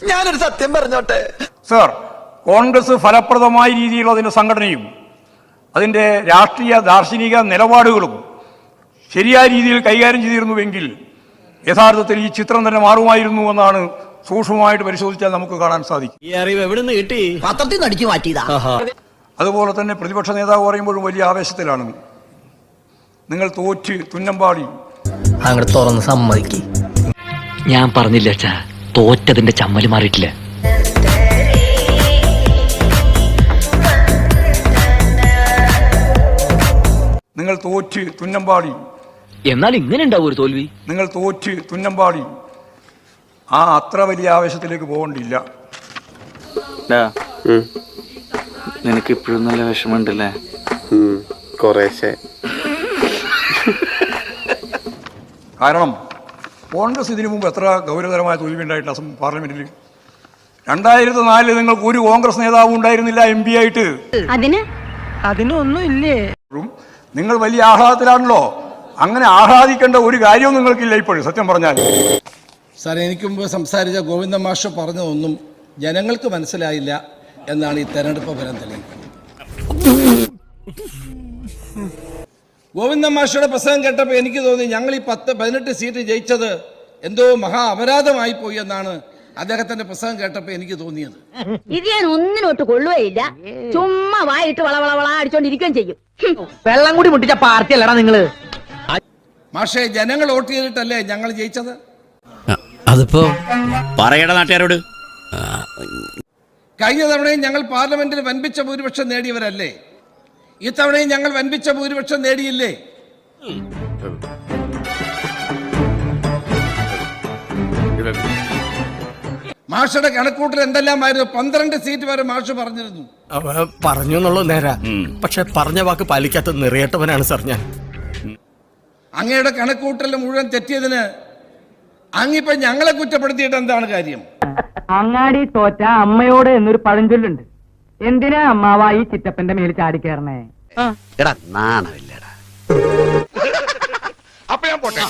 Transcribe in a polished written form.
ഞാനൊരു സത്യം പറഞ്ഞോട്ടെ സർ, കോൺഗ്രസ് ഫലപ്രദമായ രീതിയിലുള്ള അതിൻ്റെ സംഘടനയും അതിൻ്റെ രാഷ്ട്രീയ ദാർശനിക നിലപാടുകളും ശരിയായ രീതിയിൽ കൈകാര്യം ചെയ്തിരുന്നുവെങ്കിൽ യഥാർത്ഥത്തിൽ ഈ ചിത്രം തന്നെ മാറുമായിരുന്നു എന്നാണ് സൂക്ഷ്മമായിട്ട് പരിശോധിച്ചാൽ നമുക്ക് കാണാൻ സാധിക്കും. ഈ അറിവ് എവിടെ നിന്ന് കിട്ടി? പത്രത്തിൽ നിന്ന് അടിച്ചു മാറ്റിയതാ. അതുപോലെ തന്നെ പ്രതിപക്ഷ നേതാവ് പറയുമ്പോഴും വലിയ ആവേശത്തിലാണ്. നിങ്ങൾ തോറ്റ് തുന്നമ്പാടി. അങ്ങോട്ട് തുറന്ന് സമ്മതിക്ക്. ഞാൻ പറഞ്ഞില്ല അച്ഛാ, തോറ്റതിന്റെ ചമ്മല് മാറിയിട്ടില്ല. നിങ്ങൾ തോറ്റ് തുന്നമ്പാടി. എന്നാൽ ഇങ്ങനെ ഉണ്ടാവും ഒരു തോൽവി. നിങ്ങൾ തോറ്റ് തുന്നമ്പാടി. അത്ര വലിയ ആവേശത്തിലേക്ക് പോകണ്ടില്ല. നിനക്ക് ഇപ്പോഴും നല്ല വിഷമമുണ്ടല്ലേ? കുറേശ്ശെ. കാരണം കോൺഗ്രസ് ഇതിനു മുമ്പ് എത്ര ഗൗരവതരമായ തോൽവി ഉണ്ടായിട്ടില്ല പാർലമെന്റിൽ. 2004 നിങ്ങൾക്ക് ഒരു കോൺഗ്രസ് നേതാവും ഉണ്ടായിരുന്നില്ല MP ആയിട്ട്. അതിനൊന്നും ഇല്ലേ? നിങ്ങൾ വലിയ ആഹ്ലാദത്തിലാണല്ലോ. അങ്ങനെ ആഹ്ലാദിക്കേണ്ട ഒരു കാര്യവും നിങ്ങൾക്കില്ല ഇപ്പോഴും, സത്യം പറഞ്ഞാൽ. സാർ, എനിക്ക് മുമ്പ് സംസാരിച്ച ഗോവിന്ദ മാഷ് പറഞ്ഞതൊന്നും ജനങ്ങൾക്ക് മനസ്സിലായില്ല എന്നാണ് ഈ തെരഞ്ഞെടുപ്പ് ഫലം തെളിയിക്കുന്നത്. ഗോവിന്ദ മാഷയുടെ പ്രസംഗം കേട്ടപ്പോൾ എനിക്ക് തോന്നി ഞങ്ങൾ ഈ 10-18 സീറ്റ് ജയിച്ചത് എന്തോ മഹാ അപരാധമായി പോയി എന്നാണ് അദ്ദേഹത്തിന്റെ പ്രസംഗം കേട്ടപ്പോൾ എനിക്ക് തോന്നിയത്. ഇത് ഞാൻ ഒന്നിനോട്ട് കൊള്ളുകയില്ല. ചുമ്മാ വായിട്ട് വളവളവള അടിച്ചോണ്ടിരിക്കുകയും ചെയ്യും. വെള്ളം കൂടി മുട്ടിച്ച പാർട്ടി അല്ലടാ നിങ്ങള്. മാഷേ, ജനങ്ങൾ വോട്ട് ചെയ്തിട്ടല്ലേ ഞങ്ങൾ ജയിച്ചത്? അതിപ്പോ പറയട നാട്ടുകാരോട്. കഴിഞ്ഞ തവണയും ഞങ്ങൾ പാർലമെന്റിൽ വൻപിച്ച ഭൂരിപക്ഷം നേടിയവരല്ലേ? ഇത്തവണയും ഞങ്ങൾ വൻപിച്ച ഭൂരിപക്ഷം നേടിയില്ലേ? മാഷയുടെ കണക്കൂട്ടൽ എന്തെല്ലാമായിരുന്നു? 12 സീറ്റ് വരെ മാഷ് പറഞ്ഞിരുന്നു. പറഞ്ഞു എന്നുള്ളത് നേരാ, പക്ഷെ പറഞ്ഞ വാക്ക് പാലിക്കാത്ത നിറയേട്ടവനാണ് സാർ ഞാൻ. അങ്ങയുടെ കണക്കൂട്ടൽ മുഴുവൻ തെറ്റിയതിന് അങ്ങിപ്പോ ഞങ്ങളെ കുറ്റപ്പെടുത്തിയിട്ട് എന്താണ് കാര്യം? അങ്ങാടി തോറ്റ അമ്മയോട് എന്നൊരു പഴഞ്ചൊല്ലുണ്ട്. എന്തിനാ അമ്മാവാ ഈ ചിറ്റപ്പന്റെ മേൽ ചാടിക്കേറണേ? എടാ നാണമില്ലടാ. അപ്പൊ ഞാൻ പോട്ടെ.